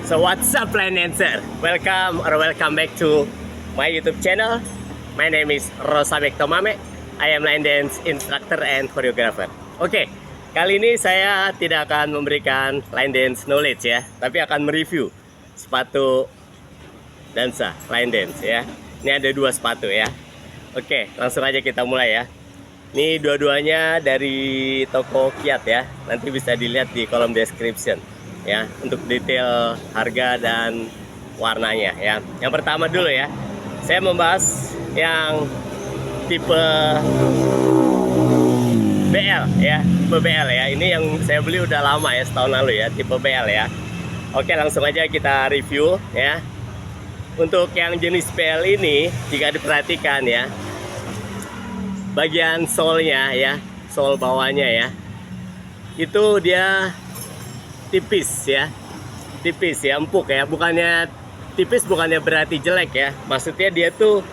So what's up, line dancer? Welcome back to my YouTube channel. My name is Rosamek Tomame. I am line dance instructor and choreographer. Oke, kali ini saya tidak akan memberikan line dance knowledge ya, tapi akan mereview sepatu dansa line dance ya. Ini ada dua sepatu ya. Oke, langsung aja kita mulai ya. Ini dua-duanya dari toko Kiat ya. Nanti bisa dilihat di kolom description ya, untuk detail harga dan warnanya ya. Yang pertama dulu ya, saya membahas yang tipe BL ya, tipe BL ya. Ini yang saya beli udah lama ya, setahun lalu ya, tipe BL ya. Oke, langsung aja kita review ya. Untuk yang jenis BL ini, jika diperhatikan ya, bagian solnya ya, sol bawahnya ya, itu dia tipis ya, empuk ya. Bukannya tipis, bukannya berarti jelek ya. Maksudnya dia tuh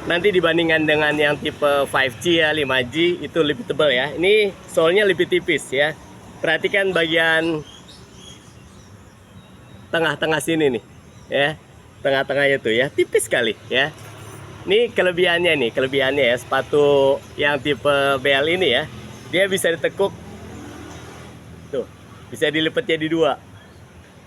nanti dibandingkan dengan yang tipe 5G ya, 5G itu lebih tebal ya. Ini solnya lebih tipis ya. Perhatikan bagian tengah-tengah sini nih ya, tengah-tengahnya tuh ya, tipis sekali ya. Ini kelebihannya ya, sepatu yang tipe BL ini ya, dia bisa ditekuk tuh, bisa dilipat jadi dua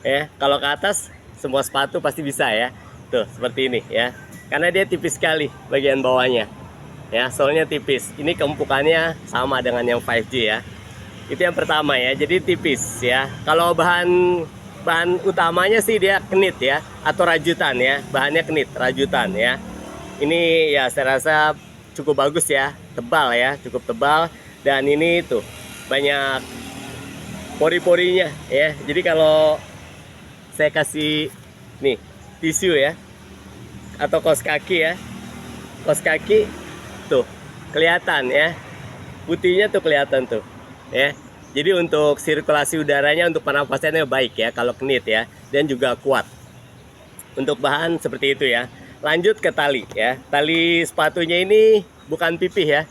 ya. Kalau ke atas semua sepatu pasti bisa ya, tuh seperti ini ya, karena dia tipis sekali bagian bawahnya ya, solnya tipis. Ini keempukannya sama dengan yang 5G ya. Itu yang pertama ya, jadi tipis ya. Kalau bahan utamanya sih dia knit ya, atau rajutan ya, bahannya knit rajutan ya. Ini ya saya rasa cukup bagus ya, tebal ya, cukup tebal. Dan ini tuh banyak pori-porinya ya. Jadi kalau saya kasih nih tisu ya, atau kaos kaki ya, kaos kaki tuh kelihatan ya, putihnya tuh kelihatan tuh ya. Jadi untuk sirkulasi udaranya, untuk pernapasannya baik ya kalau knit ya, dan juga kuat. Untuk bahan seperti itu ya. Lanjut ke tali ya. Tali sepatunya ini bukan pipih ya,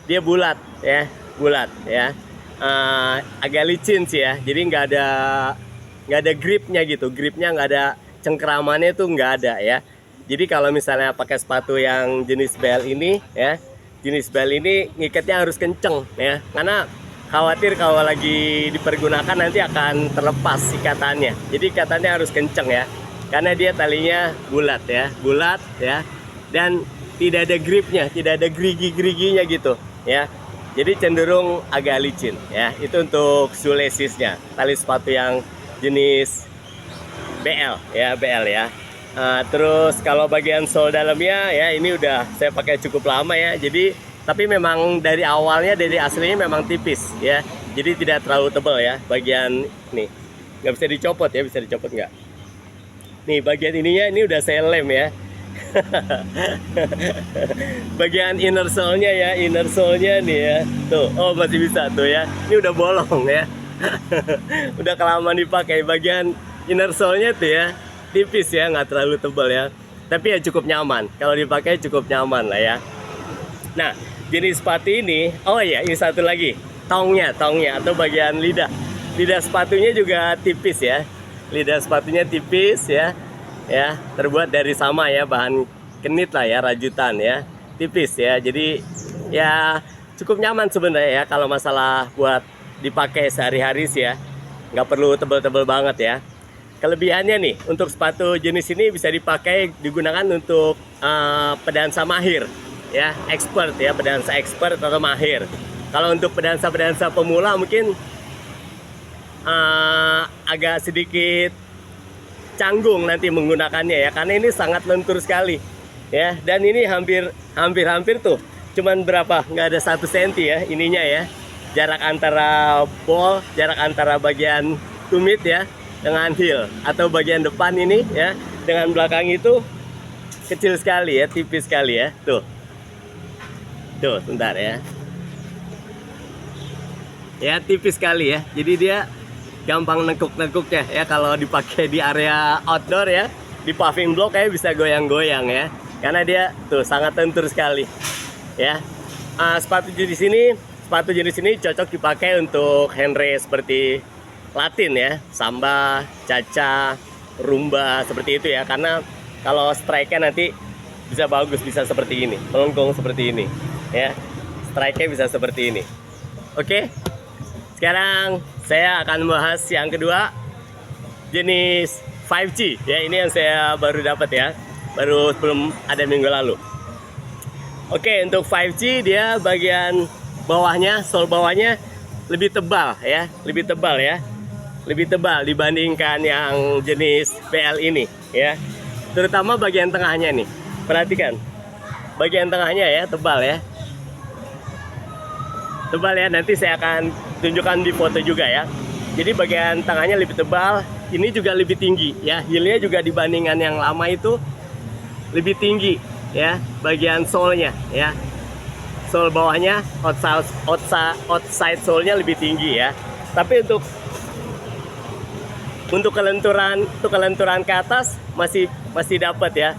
dia bulat ya, bulat ya. Agak licin sih ya, jadi nggak ada gripnya gitu, gripnya nggak ada, cengkeramannya tuh nggak ada ya. Jadi kalau misalnya pakai sepatu yang jenis BL ini ya, jenis BL ini ngikatnya harus kenceng ya, karena khawatir kalau lagi dipergunakan nanti akan terlepas ikatannya. Jadi ikatannya harus kenceng ya, karena dia talinya bulat ya, dan tidak ada gripnya, tidak ada gerigi-geriginya gitu ya. Jadi cenderung agak licin ya. Itu untuk shoelacesnya, tali sepatu yang jenis BL ya, BL ya. Terus kalau bagian sol dalamnya ya, ini udah saya pakai cukup lama ya. Jadi tapi memang dari awalnya, dari aslinya memang tipis ya. Jadi tidak terlalu tebal ya. Bagian nih nggak bisa dicopot ya, bisa dicopot nggak? Nih bagian ininya ini udah saya lem ya. Bagian inner sole-nya ya, inner sole-nya nih ya. Tuh, oh masih bisa tuh ya. Ini udah bolong ya. Udah kelamaan dipakai. Bagian inner sole-nya tuh ya, tipis ya, nggak terlalu tebal ya. Tapi ya cukup nyaman. Kalau dipakai cukup nyaman lah ya. Nah, jenis sepatu ini, oh iya, ini satu lagi, tongnya atau bagian lidah. Lidah sepatunya juga tipis ya. Lidah sepatunya tipis ya, terbuat dari sama ya, bahan knit lah ya, rajutan ya, tipis ya. Jadi ya cukup nyaman sebenarnya ya, kalau masalah buat dipakai sehari-hari sih ya, nggak perlu tebel-tebel banget ya. Kelebihannya nih, untuk sepatu jenis ini bisa dipakai, digunakan untuk pedansa mahir ya, expert ya, pedansa expert atau mahir. Kalau untuk pedansa pemula mungkin agak sedikit canggung nanti menggunakannya ya, karena ini sangat lentur sekali ya. Dan ini hampir tuh cuman berapa, nggak ada 1 cm ya ininya ya, jarak antara ball, jarak antara bagian tumit ya dengan heel, atau bagian depan ini ya dengan belakang itu kecil sekali ya, tipis sekali ya. Tuh sebentar ya, tipis sekali ya. Jadi dia gampang nekuk-nekuknya ya, kalau dipakai di area outdoor ya, di paving block kayak bisa goyang-goyang ya, karena dia tuh sangat lentur sekali ya. Sepatu jenis ini cocok dipakai untuk hand race seperti Latin ya, Samba, Cha-cha, rumba seperti itu ya, karena kalau strike-nya nanti bisa bagus, bisa seperti ini, melengkung seperti ini ya, strike-nya bisa seperti ini. Oke, sekarang saya akan bahas yang kedua, jenis 5G ya. Ini yang saya baru dapat ya, baru belum ada minggu lalu. Oke, untuk 5G dia bagian bawahnya, sol bawahnya lebih tebal ya, lebih tebal ya, lebih tebal dibandingkan yang jenis BL ini ya. Terutama bagian tengahnya nih, perhatikan bagian tengahnya ya, tebal ya, tebal ya. Nanti saya akan tunjukkan di foto juga ya. Jadi bagian tengahnya lebih tebal, ini juga lebih tinggi ya, heelnya juga dibandingkan yang lama itu lebih tinggi ya, bagian solnya ya, sol bawahnya, outside solnya lebih tinggi ya. Tapi untuk kelenturan ke atas masih dapat ya,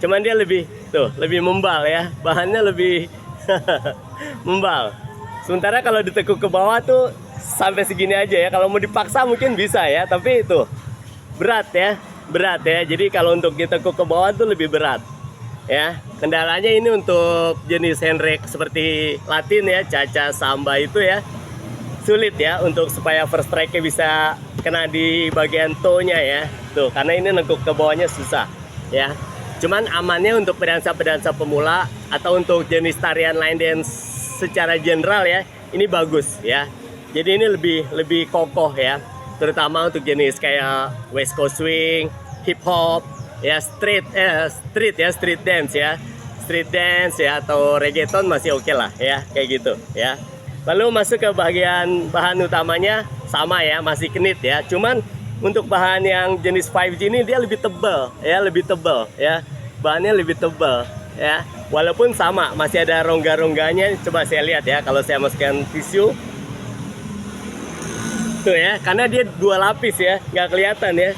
cuman dia lebih lebih membal ya, bahannya lebih membal. Sementara kalau ditekuk ke bawah tuh sampai segini aja ya, kalau mau dipaksa mungkin bisa ya, tapi itu berat ya, berat ya. Jadi kalau untuk ditekuk ke bawah tuh lebih berat ya. Kendalanya ini untuk jenis handbrake seperti Latin ya, Caca, Samba itu ya, sulit ya untuk supaya first strike-nya bisa kena di bagian toe-nya ya. Tuh, karena ini nekuk ke bawahnya susah ya. Cuman amannya untuk pedansa-pedansa pemula atau untuk jenis tarian line dance secara general ya, ini bagus ya. Jadi ini lebih kokoh ya, terutama untuk jenis kayak West Coast swing, hip hop ya, street dance ya, street dance ya, atau reggaeton masih oke lah ya, kayak gitu ya. Lalu masuk ke bagian bahan utamanya, sama ya, masih knit ya. Cuman untuk bahan yang jenis 5G ini dia lebih tebal ya, lebih tebal ya, bahannya lebih tebal ya. Walaupun sama, masih ada rongga-rongganya. Coba saya lihat ya, kalau saya masukkan tisu tuh ya, karena dia 2 lapis ya, nggak kelihatan ya,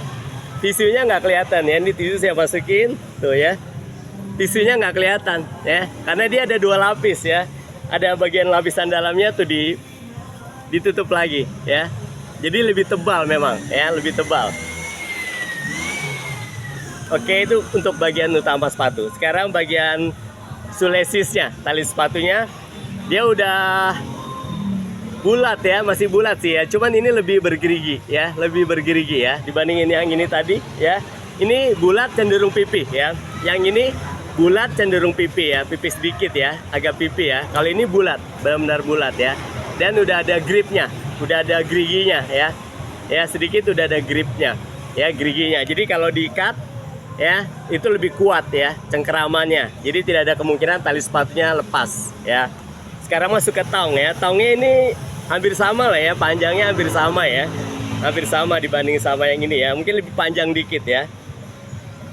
tisunya nggak kelihatan ya. Ini tisu saya masukin tuh ya, tisunya nggak kelihatan ya, karena dia ada 2 lapis ya. Ada bagian lapisan dalamnya tuh ditutup lagi ya. Jadi lebih tebal memang ya, lebih tebal. Oke, itu untuk bagian utama sepatu. Sekarang bagian sulesisnya, tali sepatunya, dia udah bulat ya, masih bulat sih ya. Cuman ini lebih bergerigi ya, lebih bergerigi ya dibandingin yang ini tadi ya. Ini bulat cenderung pipih ya. Yang ini bulat cenderung pipih ya, pipih sedikit ya, agak pipih ya. Kalau ini bulat, benar-benar bulat ya. Dan udah ada gripnya, udah ada geriginya ya. Ya, sedikit udah ada gripnya ya, geriginya. Jadi kalau di-cut ya, itu lebih kuat ya cengkeramannya. Jadi tidak ada kemungkinan tali sepatunya lepas ya. Sekarang masuk ke tong ya. Tongnya ini hampir sama lah ya, panjangnya hampir sama ya, hampir sama dibanding sama yang ini ya, mungkin lebih panjang dikit ya.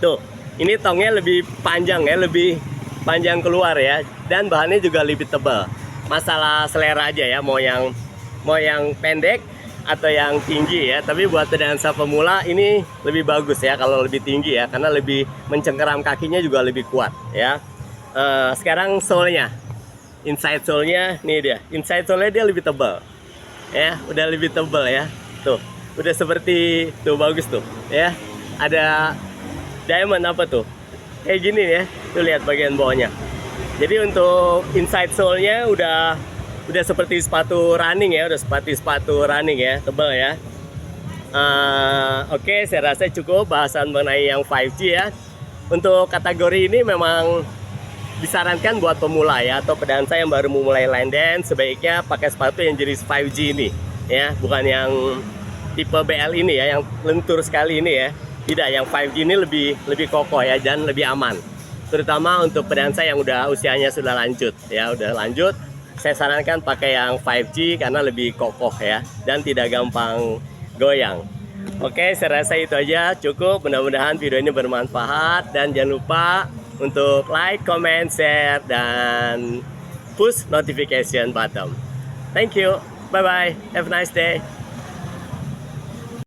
Tuh, ini tongnya lebih panjang ya, lebih panjang keluar ya, dan bahannya juga lebih tebal. Masalah selera aja ya, mau yang pendek atau yang tinggi ya. Tapi buat pedansa pemula ini lebih bagus ya kalau lebih tinggi ya, karena lebih mencengkeram kakinya juga lebih kuat ya. Sekarang solnya, inside solnya nih dia, inside solnya dia lebih tebal ya, udah lebih tebal ya. Tuh, udah seperti tuh, bagus tuh ya, ada diamond apa tuh, kayak gini ya. Tuh lihat bagian bawahnya. Jadi untuk inside solnya udah seperti sepatu running ya, udah seperti sepatu running ya, tebal ya. Oke, saya rasa cukup bahasan mengenai yang 5G ya. Untuk kategori ini memang disarankan buat pemula ya, atau pedansa yang baru memulai line dance, sebaiknya pakai sepatu yang jenis 5G ini ya, bukan yang tipe BL ini ya, yang lentur sekali ini ya. Tidak, yang 5G ini lebih kokoh ya, dan lebih aman. Terutama untuk pedansa yang udah usianya sudah lanjut ya, udah lanjut. Saya sarankan pakai yang 5G karena lebih kokoh ya, dan tidak gampang goyang. Oke, saya rasa itu aja cukup. Mudah-mudahan video ini bermanfaat, dan jangan lupa untuk like, comment, share, dan push notification button. Thank you. Bye-bye. Have a nice day.